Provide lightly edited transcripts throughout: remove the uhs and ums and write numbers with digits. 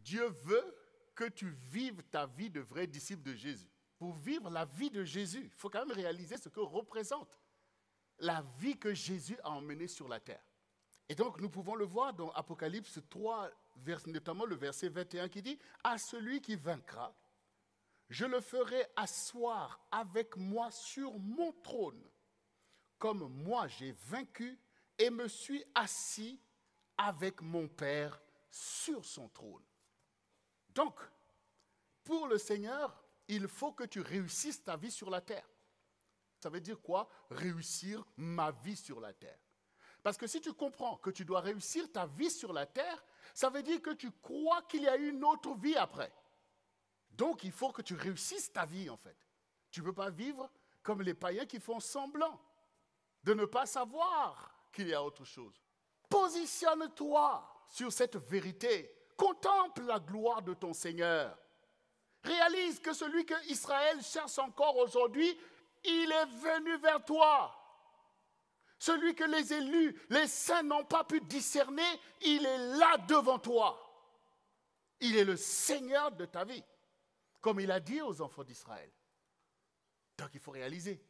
Dieu veut que tu vives ta vie de vrai disciple de Jésus. Pour vivre la vie de Jésus, il faut quand même réaliser ce que représente la vie que Jésus a emmenée sur la terre. Et donc, nous pouvons le voir dans Apocalypse 3, notamment le verset 21 qui dit « À celui qui vaincra, je le ferai asseoir avec moi sur mon trône, comme moi j'ai vaincu et me suis assis avec mon Père sur son trône. » Donc, pour le Seigneur, il faut que tu réussisses ta vie sur la terre. Ça veut dire quoi? Réussir ma vie sur la terre. Parce que si tu comprends que tu dois réussir ta vie sur la terre, ça veut dire que tu crois qu'il y a une autre vie après. Donc, il faut que tu réussisses ta vie, en fait. Tu ne peux pas vivre comme les païens qui font semblant de ne pas savoir qu'il y a autre chose. Positionne-toi sur cette vérité. Contemple la gloire de ton Seigneur. Réalise que celui que Israël cherche encore aujourd'hui, il est venu vers toi. Celui que les élus, les saints n'ont pas pu discerner, il est là devant toi. Il est le Seigneur de ta vie, comme il a dit aux enfants d'Israël. Donc il faut réaliser.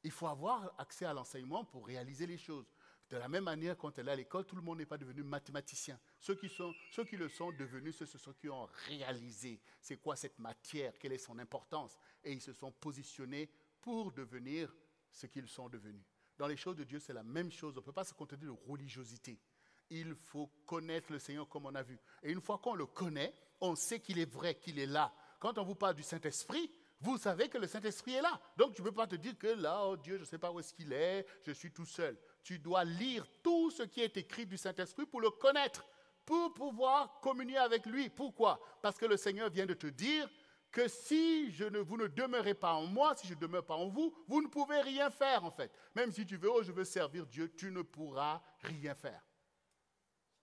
Il faut avoir accès à l'enseignement pour réaliser les choses. De la même manière, quand elle est à l'école, tout le monde n'est pas devenu mathématicien. Ceux qui le sont devenus, ce sont ceux qui ont réalisé c'est quoi cette matière, quelle est son importance. Et ils se sont positionnés pour devenir ce qu'ils sont devenus. Dans les choses de Dieu, c'est la même chose. On ne peut pas se contenter de religiosité. Il faut connaître le Seigneur comme on a vu. Et une fois qu'on le connaît, on sait qu'il est vrai, qu'il est là. Quand on vous parle du Saint-Esprit, vous savez que le Saint-Esprit est là. Donc, tu ne peux pas te dire que là, oh Dieu, je ne sais pas où est-ce qu'il est, je suis tout seul. Tu dois lire tout ce qui est écrit du Saint-Esprit pour le connaître, pour pouvoir communier avec lui. Pourquoi? Parce que le Seigneur vient de te dire que si vous ne demeurez pas en moi, si je ne demeure pas en vous, vous ne pouvez rien faire en fait. Même si tu veux, oh je veux servir Dieu, tu ne pourras rien faire.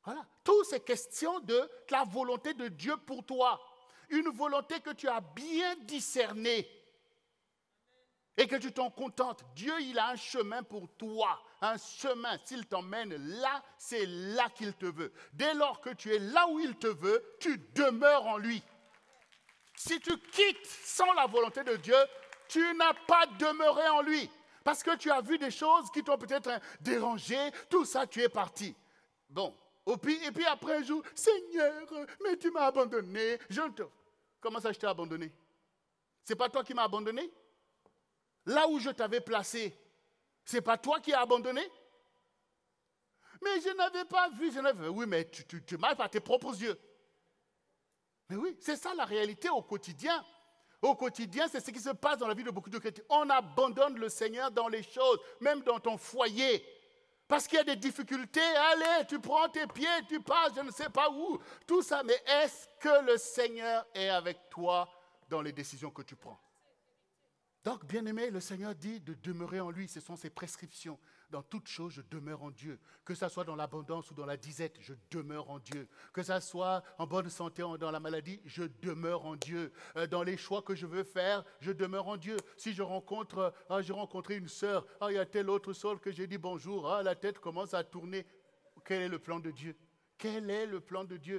Voilà. Tout c'est question de la volonté de Dieu pour toi. Une volonté que tu as bien discernée et que tu t'en contentes. Dieu, il a un chemin pour toi, un chemin. S'il t'emmène là, c'est là qu'il te veut. Dès lors que tu es là où il te veut, tu demeures en lui. Si tu quittes sans la volonté de Dieu, tu n'as pas demeuré en lui. Parce que tu as vu des choses qui t'ont peut-être dérangé, tout ça, tu es parti. Bon, et puis après un jour, Seigneur, mais tu m'as abandonné. Comment ça, je t'ai abandonné? C'est pas toi qui m'as abandonné? Là où je t'avais placé, c'est pas toi qui as abandonné? Mais je n'avais pas vu, oui, mais tu m'as par tes propres yeux. Mais oui, c'est ça la réalité au quotidien. Au quotidien, c'est ce qui se passe dans la vie de beaucoup de chrétiens. On abandonne le Seigneur dans les choses, même dans ton foyer. Parce qu'il y a des difficultés, allez, tu prends tes pieds, tu passes, je ne sais pas où, tout ça. Mais est-ce que le Seigneur est avec toi dans les décisions que tu prends? Donc, bien-aimé, le Seigneur dit de demeurer en lui, ce sont ses prescriptions. Dans toute chose, je demeure en Dieu. Que ça soit dans l'abondance ou dans la disette, je demeure en Dieu. Que ça soit en bonne santé ou dans la maladie, je demeure en Dieu. Dans les choix que je veux faire, je demeure en Dieu. Si j'ai rencontré une sœur, il y a telle autre sœur que j'ai dit bonjour, la tête commence à tourner. Quel est le plan de Dieu? Quel est le plan de Dieu?